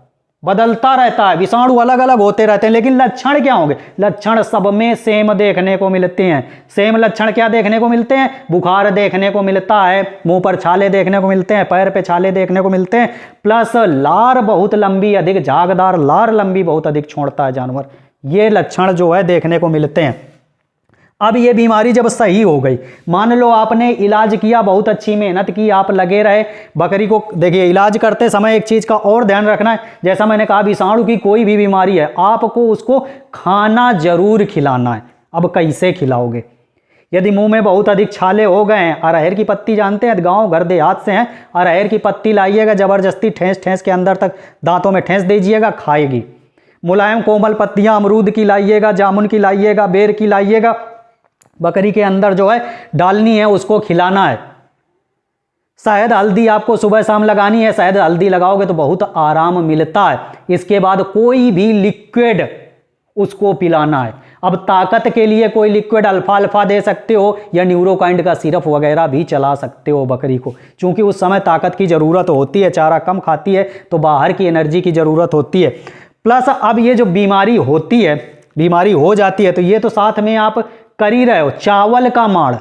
S1: बदलता रहता है, विषाणु अलग अलग होते रहते हैं, लेकिन लक्षण क्या होंगे, लक्षण सब में सेम देखने को मिलते हैं। सेम लक्षण क्या देखने को मिलते हैं, बुखार देखने को मिलता है, मुंह पर छाले देखने को मिलते हैं, पैर पे छाले देखने को मिलते हैं, प्लस लार बहुत लंबी अधिक झागदार लार लंबी बहुत अधिक छोड़ता है जानवर। ये लक्षण जो है देखने को मिलते हैं। अब ये बीमारी जब सही हो गई, मान लो आपने इलाज किया, बहुत अच्छी मेहनत की, आप लगे रहे बकरी को। देखिए इलाज करते समय एक चीज़ का और ध्यान रखना है, जैसा मैंने कहा विषाणु की कोई भी बीमारी है, आपको उसको खाना जरूर खिलाना है। अब कैसे खिलाओगे, यदि मुंह में बहुत अधिक छाले हो गए हैं, अरहर की पत्ती जानते हैं, गाँव घर देहात से हैं, अरहर की पत्ती लाइएगा, ज़बरदस्ती ठेस ठेस के अंदर तक दांतों में ठेस दीजिएगा, खाएगी। मुलायम कोमल पत्तियाँ अमरूद की लाइएगा, जामुन की लाइएगा, बेर की लाइएगा, बकरी के अंदर जो है डालनी है, उसको खिलाना है। शहद हल्दी आपको सुबह शाम लगानी है, शहद हल्दी लगाओगे तो बहुत आराम मिलता है। इसके बाद कोई भी लिक्विड उसको पिलाना है। अब ताकत के लिए कोई लिक्विड अल्फा दे सकते हो, या न्यूरोकाइंड का सिरप वगैरह भी चला सकते हो बकरी को, क्योंकि उस समय ताकत की ज़रूरत होती है, चारा कम खाती है तो बाहर की एनर्जी की ज़रूरत होती है। प्लस अब ये जो बीमारी होती है, बीमारी हो जाती है, तो ये तो साथ में आप कर ही रहे हो। चावल का माड़,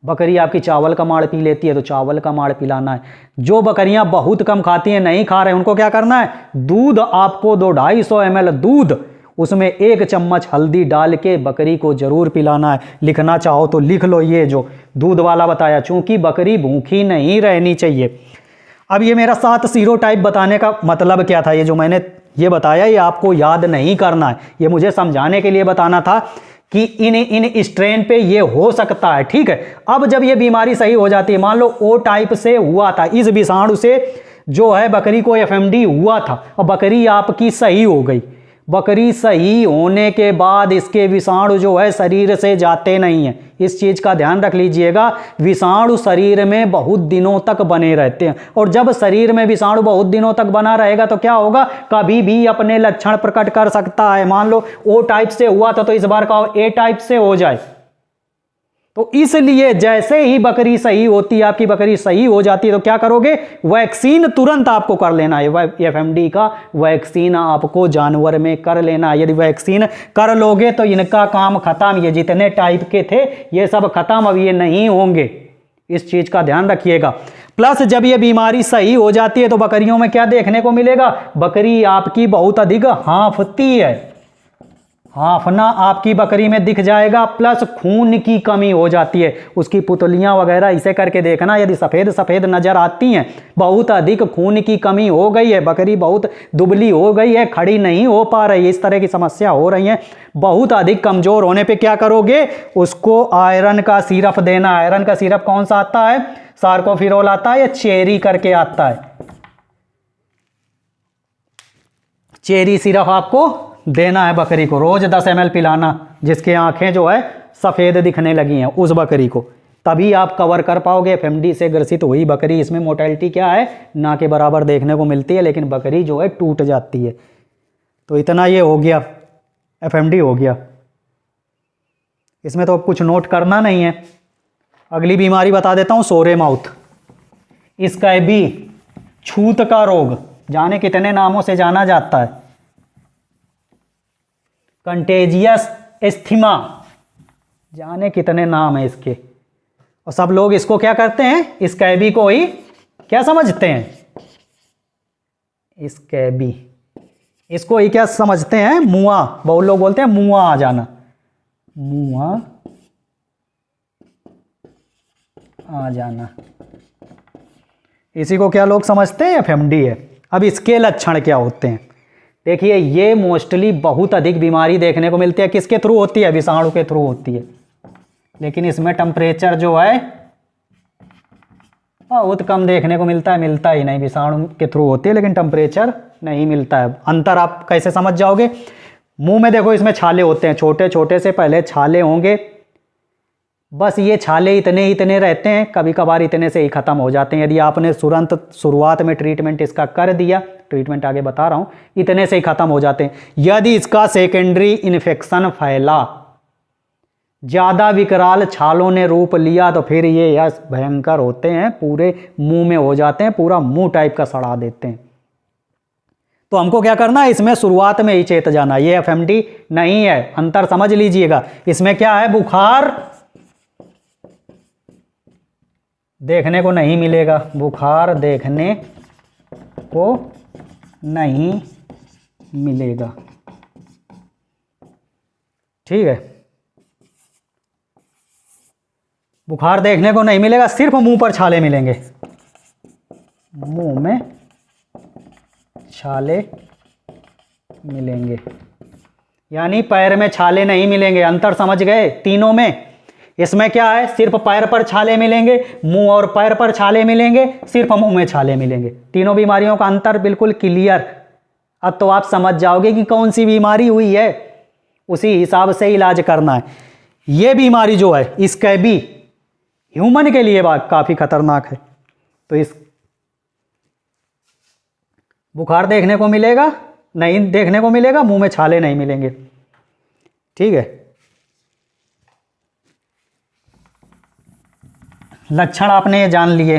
S1: बकरी आपकी चावल का माड़ पी लेती है, तो चावल का माड़ पिलाना है। जो बकरियां बहुत कम खाती हैं, नहीं खा रहे हैं, उनको क्या करना है, दूध आपको 250 ml दूध, उसमें 1 चम्मच हल्दी डाल के बकरी को जरूर पिलाना है। लिखना चाहो तो लिख लो ये जो दूध वाला बताया, चूंकि बकरी भूखी नहीं रहनी चाहिए। अब ये मेरा 7 सीरोटाइप बताने का मतलब क्या था, ये जो मैंने ये बताया ये आपको याद नहीं करना है, ये मुझे समझाने के लिए बताना था कि इन स्ट्रेन पे ये हो सकता है। ठीक है, अब जब ये बीमारी सही हो जाती है, मान लो ओ टाइप से हुआ था, इस विषाणु से जो है बकरी को एफएमडी हुआ था, और बकरी आपकी सही हो गई। बकरी सही होने के बाद इसके विषाणु जो है शरीर से जाते नहीं हैं, इस चीज़ का ध्यान रख लीजिएगा। विषाणु शरीर में बहुत दिनों तक बने रहते हैं, और जब शरीर में विषाणु बहुत दिनों तक बना रहेगा तो क्या होगा, कभी भी अपने लक्षण प्रकट कर सकता है। मान लो ओ टाइप से हुआ था, तो इस बार का ए टाइप से हो जाए। तो इसलिए जैसे ही बकरी सही होती है, आपकी बकरी सही हो जाती है, तो क्या करोगे, वैक्सीन तुरंत आपको कर लेना है। एफएमडी का वैक्सीन आपको जानवर में कर लेना है। यदि वैक्सीन कर लोगे तो इनका काम खत्म, ये जितने टाइप के थे ये सब खत्म, अब ये नहीं होंगे, इस चीज का ध्यान रखिएगा। प्लस जब ये बीमारी सही हो जाती है तो बकरियों में क्या देखने को मिलेगा, बकरी आपकी बहुत अधिक हाँफती है। हाफना आपकी बकरी में दिख जाएगा, प्लस खून की कमी हो जाती है। उसकी पुतलियां वगैरह इसे करके देखना, यदि सफ़ेद सफ़ेद नज़र आती हैं, बहुत अधिक खून की कमी हो गई है, बकरी बहुत दुबली हो गई है, खड़ी नहीं हो पा रही है, इस तरह की समस्या हो रही है, बहुत अधिक कमज़ोर होने पे क्या करोगे, उसको आयरन का सिरप देना। आयरन का सिरप कौन सा आता है, सार्कोफिरोल आता है या चेरी करके आता है, चेरी सिरप आपको देना है बकरी को, रोज 10 ml पिलाना, जिसकी आंखें जो है सफ़ेद दिखने लगी हैं उस बकरी को, तभी आप कवर कर पाओगे। एफएमडी से ग्रसित हुई बकरी, इसमें मोर्टेलिटी क्या है, ना के बराबर देखने को मिलती है, लेकिन बकरी जो है टूट जाती है। तो इतना ये हो गया, एफएमडी हो गया, इसमें तो कुछ नोट करना नहीं है। अगली बीमारी बता देता हूँ, सोरे माउथ, स्कैबी, छूत का रोग, जाने कितने नामों से जाना जाता है, कंटेजियस एस्थीमा, जाने कितने नाम है इसके, और सब लोग इसको क्या करते हैं, स्कैबी को ही क्या समझते हैं, स्कैबी, इसको ही क्या समझते हैं, मुआ, बहुत लोग बोलते हैं मुआ आ जाना, मुआ आ जाना, इसी को क्या लोग समझते हैं, एफएमडी है। अब इसके लक्षण क्या होते हैं, देखिए ये मोस्टली बहुत अधिक बीमारी देखने को मिलती है, किसके थ्रू होती है, विषाणु के थ्रू होती है, लेकिन इसमें टेम्परेचर जो है बहुत कम देखने को मिलता है, मिलता ही नहीं, विषाणु के थ्रू होती है लेकिन टेम्परेचर नहीं मिलता है। अंतर आप कैसे समझ जाओगे, मुंह में देखो इसमें छाले होते हैं, छोटे छोटे से पहले छाले होंगे, बस ये छाले इतने इतने रहते हैं, कभी कभार इतने से ही ख़त्म हो जाते हैं। यदि आपने तुरंत शुरुआत में ट्रीटमेंट इसका कर दिया, ट्रीटमेंट आगे बता रहा हूँ, इतने से ही ख़त्म हो जाते हैं। यदि इसका सेकेंडरी इन्फेक्शन फैला, ज़्यादा विकराल छालों ने रूप लिया, तो फिर ये यह भयंकर होते हैं, पूरे मुंह में हो जाते हैं, पूरा मुंह टाइप का सड़ा देते हैं। तो हमको क्या करना है, इसमें शुरुआत में ही चेत जाना, ये एफएमडी नहीं है, अंतर समझ लीजिएगा। इसमें क्या है, बुखार देखने को नहीं मिलेगा, बुखार देखने को नहीं मिलेगा, ठीक है, बुखार देखने को नहीं मिलेगा, सिर्फ मुंह पर छाले मिलेंगे, मुंह में छाले मिलेंगे, यानी पैर में छाले नहीं मिलेंगे। अंतर समझ गए तीनों में, इसमें क्या है, सिर्फ पैर पर छाले मिलेंगे, मुंह और पैर पर छाले मिलेंगे, सिर्फ मुंह में छाले मिलेंगे। तीनों बीमारियों का अंतर बिल्कुल क्लियर। अब तो आप समझ जाओगे कि कौन सी बीमारी हुई है, उसी हिसाब से इलाज करना है। ये बीमारी जो है स्कैबी, ह्यूमन के लिए काफ़ी खतरनाक है। तो इस बुखार देखने को मिलेगा, नहीं देखने को मिलेगा, मुंह में छाले नहीं मिलेंगे, ठीक है। लक्षण आपने ये जान लिए।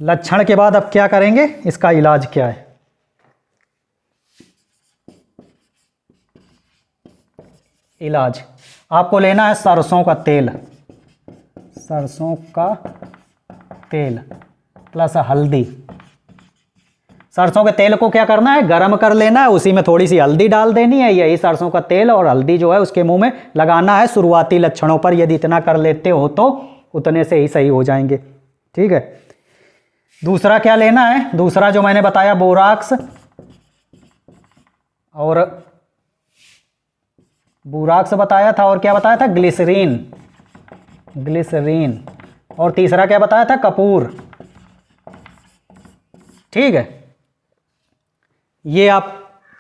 S1: लक्षण के बाद अब क्या करेंगे, इसका इलाज क्या है। इलाज आपको लेना है सरसों का तेल, सरसों का तेल प्लस हल्दी। सरसों के तेल को क्या करना है, गरम कर लेना है, उसी में थोड़ी सी हल्दी डाल देनी है, यही सरसों का तेल और हल्दी जो है उसके मुंह में लगाना है शुरुआती लक्षणों पर। यदि इतना कर लेते हो तो उतने से ही सही हो जाएंगे, ठीक है। दूसरा क्या लेना है, दूसरा जो मैंने बताया बोराक्स, और बोराक्स बताया था, और क्या बताया था, ग्लिसरीन, ग्लिसरीन, और तीसरा क्या बताया था, कपूर, ठीक है। ये आप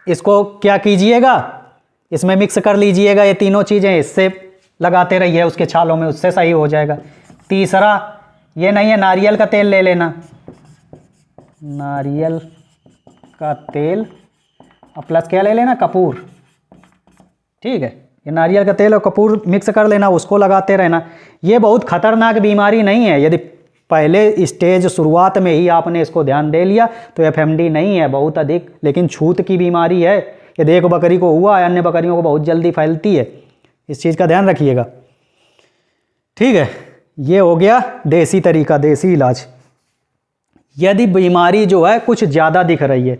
S1: इसको क्या कीजिएगा, इसमें मिक्स कर लीजिएगा, ये तीनों चीज़ें इससे लगाते रहिए उसके छालों में, उससे सही हो जाएगा। तीसरा ये नहीं है, नारियल का तेल ले लेना, नारियल का तेल, और प्लस क्या ले लेना, कपूर, ठीक है। ये नारियल का तेल और कपूर मिक्स कर लेना, उसको लगाते रहना। ये बहुत खतरनाक बीमारी नहीं है, यदि पहले स्टेज शुरुआत में ही आपने इसको ध्यान दे लिया तो एफएमडी नहीं है बहुत अधिक, लेकिन छूत की बीमारी है। यदि एक बकरी को हुआ है, अन्य बकरियों को बहुत जल्दी फैलती है, इस चीज़ का ध्यान रखिएगा, ठीक है। ये हो गया देसी तरीका, देसी इलाज। यदि बीमारी जो है कुछ ज़्यादा दिख रही है,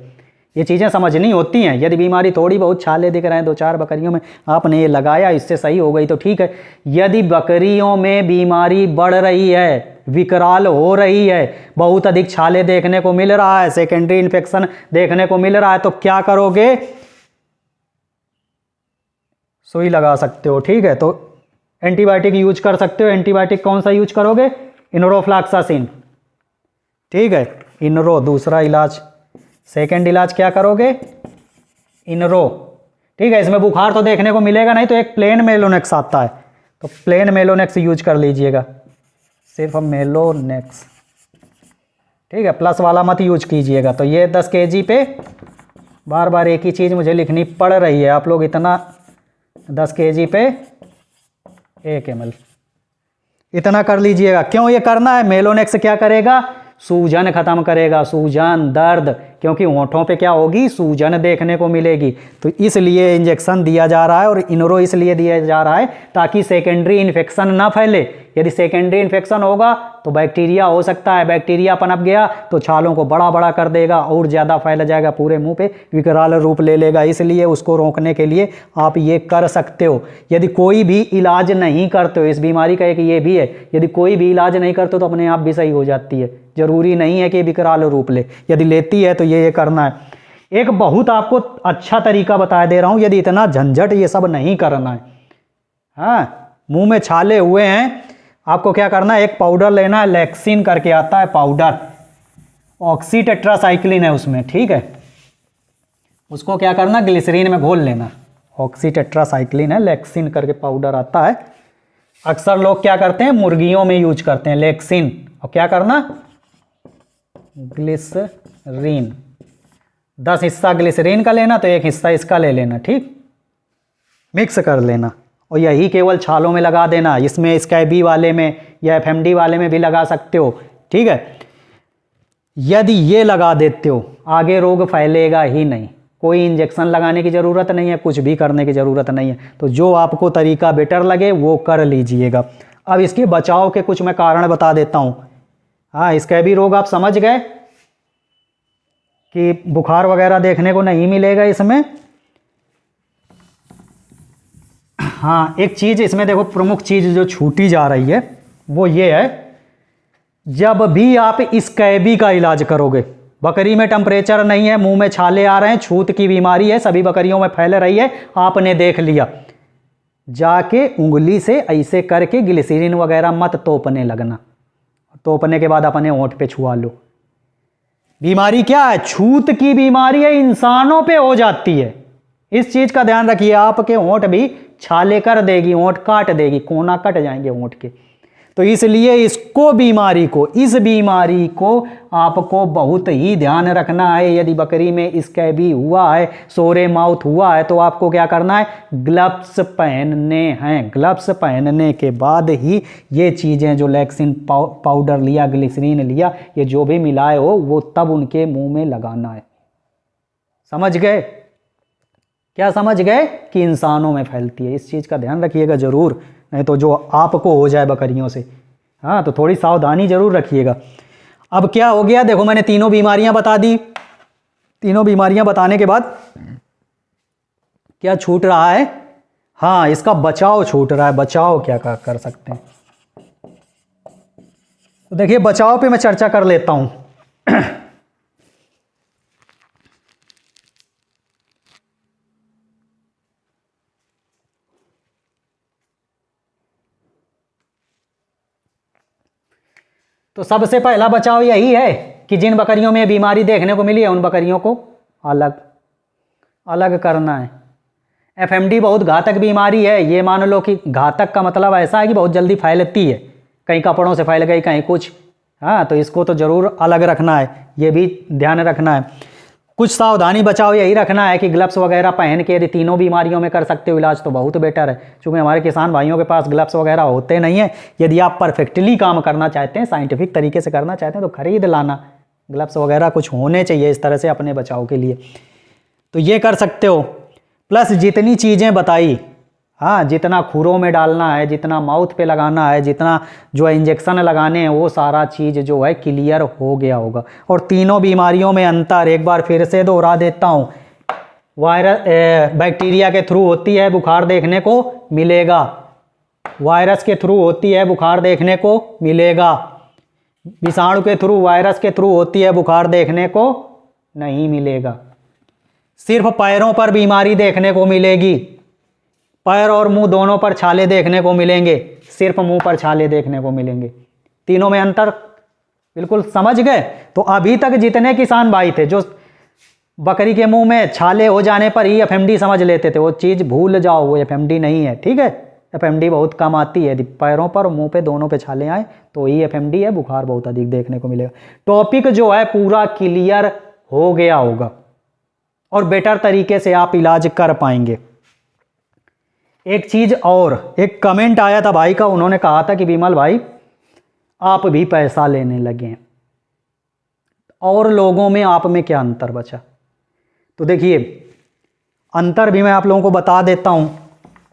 S1: ये चीज़ें समझनी होती हैं। यदि बीमारी थोड़ी बहुत छाले दिख रहे हैं 2-4 बकरियों में, आपने ये लगाया, इससे सही हो गई तो ठीक है। यदि बकरियों में बीमारी बढ़ रही है, विकराल हो रही है, बहुत अधिक छाले देखने को मिल रहा है, सेकेंडरी इन्फेक्शन देखने को मिल रहा है, तो क्या करोगे? सुई लगा सकते हो, ठीक है। तो एंटीबायोटिक यूज कर सकते हो। एंटीबायोटिक कौन सा यूज करोगे? इनरोफ्लॉक्सासिन, ठीक है। इनरो दूसरा इलाज। सेकंड इलाज क्या करोगे? इनरो, ठीक है। इसमें बुखार तो देखने को मिलेगा नहीं, तो एक प्लेन मेलोनेक्स आता है, तो प्लेन मेलोनेक्स यूज कर लीजिएगा, सिर्फ मेलोनेक्स, ठीक है। प्लस वाला मत यूज कीजिएगा। तो ये 10 kg पे बार बार एक ही चीज़ मुझे लिखनी पड़ रही है, आप लोग इतना 10 kg पे 1 ml इतना कर लीजिएगा। क्यों ये करना है? मेलोनेक्स क्या करेगा? सूजन खत्म करेगा, सूजन, दर्द, क्योंकि होंठों पे क्या होगी? सूजन देखने को मिलेगी। तो इसलिए इंजेक्शन दिया जा रहा है और इनरो इसलिए दिया जा रहा है ताकि सेकेंडरी इन्फेक्शन ना फैले। यदि सेकेंडरी इन्फेक्शन होगा तो बैक्टीरिया हो सकता है, बैक्टीरिया पनप गया तो छालों को बड़ा बड़ा कर देगा और ज़्यादा फैल जाएगा, पूरे मुंह पे विकराल रूप ले लेगा। इसलिए उसको रोकने के लिए आप ये कर सकते हो। यदि कोई भी इलाज नहीं करते हो, इस बीमारी का एक ये भी है, यदि कोई भी इलाज नहीं करते हो तो अपने आप भी सही हो जाती है। ज़रूरी नहीं है कि विकराल रूप ले, यदि लेती है तो ये करना है। एक बहुत आपको अच्छा तरीका बता दे रहा हूँ, यदि इतना झंझट ये सब नहीं करना है, हाँ, मुंह में छाले हुए हैं, आपको क्या करना है? एक पाउडर लेना है, लेक्सिन करके आता है पाउडर, ऑक्सी टेट्रासाइक्लिन है उसमें, ठीक है। उसको क्या करना? ग्लिसरीन में घोल लेना। ऑक्सी टेट्रासाइक्लिन है, लेक्सिन करके पाउडर आता है। अक्सर लोग क्या करते हैं? मुर्गियों में यूज करते हैं लेक्सिन। और क्या करना? ग्लिसरीन, 10 हिस्सा ग्लिसरीन का लेना, तो 1 हिस्सा इसका ले लेना, ठीक, मिक्स कर लेना और यही केवल छालों में लगा देना। इसमें स्कैबी वाले में या एफएमडी वाले में भी लगा सकते हो, ठीक है। यदि ये लगा देते हो, आगे रोग फैलेगा ही नहीं, कोई इंजेक्शन लगाने की ज़रूरत नहीं है, कुछ भी करने की ज़रूरत नहीं है। तो जो आपको तरीका बेटर लगे वो कर लीजिएगा। अब इसके बचाव के कुछ मैं कारण बता देता हूँ। हाँ, स्कैबी रोग आप समझ गए कि बुखार वगैरह देखने को नहीं मिलेगा इसमें। हाँ, एक चीज़ इसमें देखो, प्रमुख चीज़ जो छूटी जा रही है वो ये है, जब भी आप स्कैबी का इलाज करोगे, बकरी में टेम्परेचर नहीं है, मुंह में छाले आ रहे हैं, छूत की बीमारी है, सभी बकरियों में फैल रही है, आपने देख लिया, जाके उंगली से ऐसे करके ग्लिसरीन वगैरह मत तोपने लगना। तोपने के बाद अपने होंठ पे छुआ लो। बीमारी क्या है? छूत की बीमारी है, इंसानों पे हो जाती है। इस चीज़ का ध्यान रखिए, आपके होंठ भी छाले कर देगी, होंठ काट देगी, कोना कट जाएंगे होंठ के। तो इसलिए इस बीमारी को आपको बहुत ही ध्यान रखना है। यदि बकरी में स्कैबी हुआ है, सोरे माउथ हुआ है, तो आपको क्या करना है? ग्लव्स पहनने हैं। ग्लव्स पहनने के बाद ही ये चीज़ें जो लेक्सिन पाउडर लिया, ग्लिसरीन लिया, ये जो भी मिलाए हो, वो तब उनके मुंह में लगाना है। समझ गए? क्या समझ गए? कि इंसानों में फैलती है। इस चीज़ का ध्यान रखिएगा ज़रूर, नहीं तो जो आपको हो जाए बकरियों से। हाँ, तो थोड़ी सावधानी ज़रूर रखिएगा। अब क्या हो गया? देखो, मैंने तीनों बीमारियां बता दी। तीनों बीमारियां बताने के बाद क्या छूट रहा है? हाँ, इसका बचाव छूट रहा है। बचाव क्या कर सकते हैं? तो देखिए, बचाव पे मैं चर्चा कर लेता हूँ। तो सबसे पहला बचाव यही है कि जिन बकरियों में बीमारी देखने को मिली है, उन बकरियों को अलग अलग करना है। एफएमडी बहुत घातक बीमारी है। ये मान लो कि घातक का मतलब ऐसा है कि बहुत जल्दी फैलती है, कहीं कपड़ों से फैल गई, कहीं कुछ। हाँ, तो इसको तो ज़रूर अलग रखना है, ये भी ध्यान रखना है। कुछ सावधानी बचाव यही रखना है कि ग्लव्स वगैरह पहन के यदि तीनों बीमारियों में कर सकते हो इलाज तो बहुत बेटर है। क्योंकि हमारे किसान भाइयों के पास ग्लव्स वगैरह होते नहीं हैं। यदि आप परफेक्टली काम करना चाहते हैं, साइंटिफिक तरीके से करना चाहते हैं, तो खरीद लाना। ग्लव्स वगैरह कुछ होने चाहिए इस तरह से अपने बचाव के लिए, तो ये कर सकते हो। प्लस जितनी चीज़ें बताई, हाँ, जितना खुरों में डालना है, जितना माउथ पे लगाना है, जितना जो इंजेक्शन लगाने हैं, वो सारा चीज़ जो है क्लियर हो गया होगा। और तीनों बीमारियों में अंतर एक बार फिर से दोहरा देता हूँ। वायरस बैक्टीरिया के थ्रू होती है, बुखार देखने को मिलेगा। वायरस के थ्रू होती है, बुखार देखने को मिलेगा। विषाणु के थ्रू, वायरस के थ्रू होती है, बुखार देखने को नहीं मिलेगा। सिर्फ पैरों पर बीमारी देखने को मिलेगी। पैर और मुंह दोनों पर छाले देखने को मिलेंगे, सिर्फ मुंह पर छाले देखने को मिलेंगे। तीनों में अंतर बिल्कुल समझ गए। तो अभी तक जितने किसान भाई थे जो बकरी के मुंह में छाले हो जाने पर ही एफएमडी समझ लेते थे, वो चीज़ भूल जाओ, वो एफएमडी नहीं है। ठीक है, एफएमडी बहुत कम आती है। यदि पैरों पर और मुंह पे दोनों पे छाले आए तो ही एफएमडी है, बुखार बहुत अधिक देखने को मिलेगा। टॉपिक जो है पूरा क्लियर हो गया होगा और बेटर तरीके से आप इलाज कर पाएंगे। एक चीज़ और, एक कमेंट आया था भाई का, उन्होंने कहा था कि विमल भाई आप भी पैसा लेने लगे हैं और लोगों में आप में क्या अंतर बचा। तो देखिए, अंतर भी मैं आप लोगों को बता देता हूं,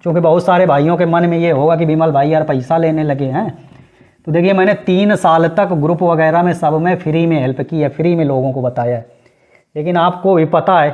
S1: क्योंकि बहुत सारे भाइयों के मन में ये होगा कि विमल भाई यार पैसा लेने लगे हैं। तो देखिए, मैंने 3 साल तक ग्रुप वगैरह में सब में फ्री में हेल्प की है, फ्री में लोगों को बताया है। लेकिन आपको भी पता है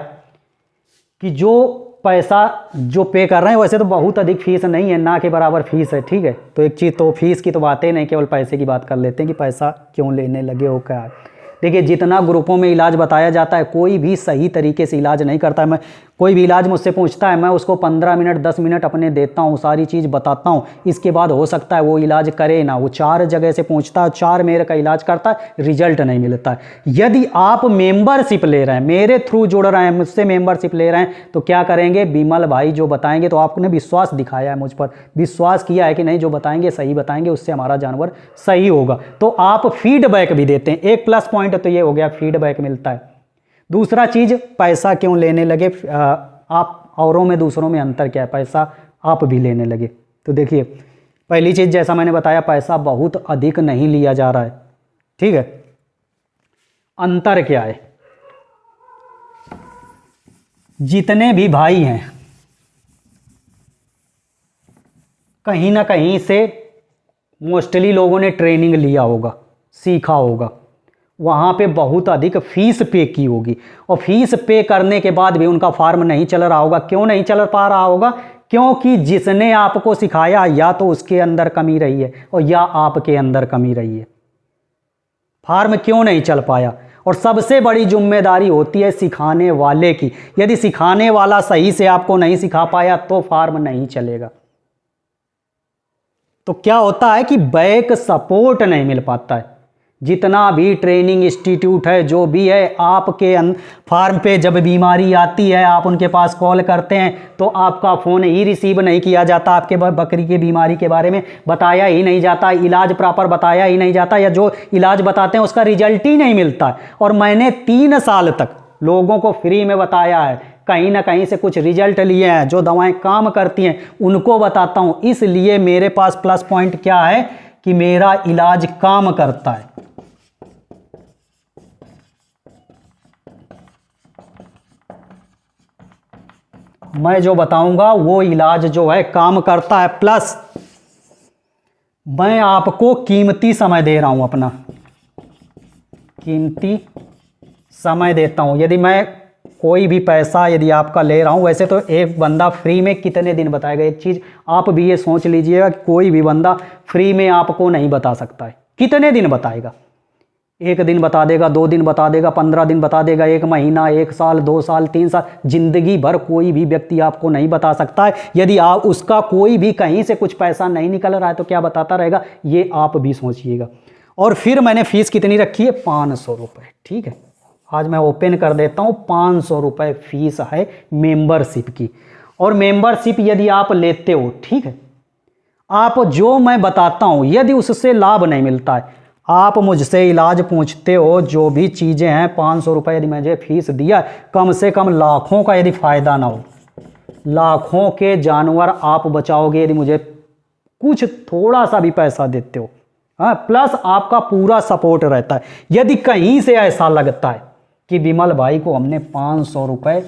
S1: कि जो पैसा जो पे कर रहे हैं, वैसे तो बहुत अधिक फीस नहीं है, ना के बराबर फीस है। ठीक है, तो एक चीज़ तो फीस की तो बातें नहीं, केवल पैसे की बात कर लेते हैं कि पैसा क्यों लेने लगे हो क्या है। देखिए, जितना ग्रुपों में इलाज बताया जाता है, कोई भी सही तरीके से इलाज नहीं करता है। मैं कोई भी इलाज मुझसे पूछता है, मैं उसको 15 मिनट 10 मिनट अपने देता हूँ, सारी चीज़ बताता हूँ। इसके बाद हो सकता है वो इलाज करे ना। वो 4 जगह से पूछता है, 4 मेरे का इलाज करता है, रिजल्ट नहीं मिलता है। यदि आप मेंबरशिप ले रहे हैं, मेरे थ्रू जुड़ रहे हैं, मुझसे मेंबरशिप ले रहे हैं, तो क्या करेंगे, विमल भाई जो बताएंगे, तो आपने विश्वास दिखाया है मुझ पर, विश्वास किया है कि नहीं जो बताएंगे सही बताएंगे, उससे हमारा जानवर सही होगा। तो आप फीडबैक भी देते हैं। एक प्लस पॉइंट तो ये हो गया, फीडबैक मिलता है। दूसरा चीज़, पैसा क्यों लेने लगे आप, औरों में दूसरों में अंतर क्या है, पैसा आप भी लेने लगे। तो देखिए, पहली चीज़ जैसा मैंने बताया, पैसा बहुत अधिक नहीं लिया जा रहा है। ठीक है, अंतर क्या है, जितने भी भाई हैं कहीं ना कहीं से मोस्टली लोगों ने ट्रेनिंग लिया होगा, सीखा होगा, वहाँ पे बहुत अधिक फीस पे की होगी, और फीस पे करने के बाद भी उनका फार्म नहीं चल रहा होगा। क्यों नहीं चल पा रहा होगा, क्योंकि जिसने आपको सिखाया या तो उसके अंदर कमी रही है और या आपके अंदर कमी रही है। फार्म क्यों नहीं चल पाया, और सबसे बड़ी जिम्मेदारी होती है सिखाने वाले की। यदि सिखाने वाला सही से आपको नहीं सिखा पाया तो फार्म नहीं चलेगा। तो क्या होता है कि बैक सपोर्ट नहीं मिल पाता है। जितना भी ट्रेनिंग इंस्टीट्यूट है, जो भी है, आपके फार्म पे जब बीमारी आती है, आप उनके पास कॉल करते हैं तो आपका फ़ोन ही रिसीव नहीं किया जाता, आपके बकरी की बीमारी के बारे में बताया ही नहीं जाता, इलाज प्रॉपर बताया ही नहीं जाता, या जो इलाज बताते हैं उसका रिजल्ट ही नहीं मिलता। और मैंने 3 साल तक लोगों को फ्री में बताया है, कहीं ना कहीं से कुछ रिजल्ट लिए हैं, जो दवाएं काम करती हैं उनको बताता हूं। इसलिए मेरे पास प्लस पॉइंट क्या है कि मेरा इलाज काम करता है। मैं जो बताऊंगा वो इलाज जो है काम करता है, प्लस मैं आपको कीमती समय दे रहा हूं, अपना कीमती समय देता हूं। यदि मैं कोई भी पैसा यदि आपका ले रहा हूं, वैसे तो एक बंदा फ्री में कितने दिन बताएगा, एक चीज़ आप भी ये सोच लीजिएगा, कोई भी बंदा फ्री में आपको नहीं बता सकता है। कितने दिन बताएगा, 1 दिन बता देगा, 2 दिन बता देगा, 15 दिन बता देगा, 1 महीना, 1 साल, 2 साल, 3 साल, जिंदगी भर कोई भी व्यक्ति आपको नहीं बता सकता है। यदि आप उसका कोई भी कहीं से कुछ पैसा नहीं निकल रहा है तो क्या बताता रहेगा, ये आप भी सोचिएगा। और फिर मैंने फीस कितनी रखी है, 500 रुपये। ठीक है, आज मैं ओपन कर देता हूँ, 500 रुपये फीस है मेंबरशिप की। और मेंबरशिप यदि आप लेते हो, ठीक है, आप जो मैं बताता हूँ यदि उससे लाभ नहीं मिलता है, आप मुझसे इलाज पूछते हो, जो भी चीज़ें हैं, 500 रुपये यदि मुझे फीस दिया, कम से कम लाखों का यदि फ़ायदा ना हो, लाखों के जानवर आप बचाओगे यदि मुझे कुछ थोड़ा सा भी पैसा देते हो। हाँ, प्लस आपका पूरा सपोर्ट रहता है। यदि कहीं से ऐसा लगता है कि विमल भाई को हमने 500 रुपये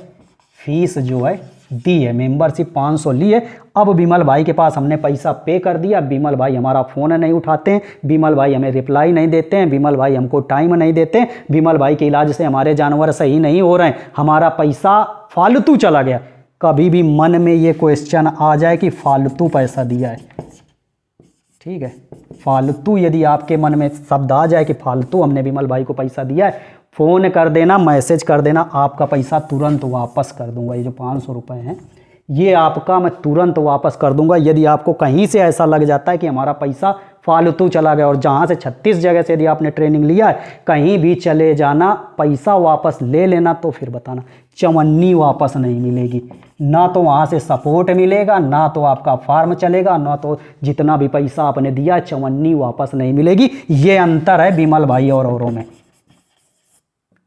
S1: फीस जो है दी है, मेंबरशिप 500 ली है। अब विमल भाई के पास हमने पैसा पे कर दिया, विमल भाई हमारा फ़ोन नहीं उठाते हैं, विमल भाई हमें रिप्लाई नहीं देते हैं, विमल भाई हमको टाइम नहीं देते हैं, विमल भाई के इलाज से हमारे जानवर सही नहीं हो रहे हैं, हमारा पैसा फालतू चला गया। कभी भी मन में ये क्वेश्चन आ जाए कि फालतू पैसा दिया है, ठीक है, फालतू यदि आपके मन में शब्द आ जाए कि फालतू हमने विमल भाई को पैसा दिया है, फ़ोन कर देना, मैसेज कर देना, आपका पैसा तुरंत वापस कर दूंगा। ये जो 500 रुपये हैं ये आपका मैं तुरंत वापस कर दूंगा। यदि आपको कहीं से ऐसा लग जाता है कि हमारा पैसा फालतू चला गया, और जहाँ से 36 जगह से यदि आपने ट्रेनिंग लिया है, कहीं भी चले जाना, पैसा वापस ले लेना, तो फिर बताना चवन्नी वापस नहीं मिलेगी। ना तो वहाँ से सपोर्ट मिलेगा, ना तो आपका फार्म चलेगा, ना तो जितना भी पैसा आपने दिया चवन्नी वापस नहीं मिलेगी। ये अंतर है विमल भाई और औरों में,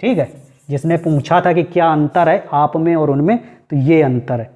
S1: ठीक है। जिसने पूछा था कि क्या अंतर है आप में और उनमें, तो ये अंतर है।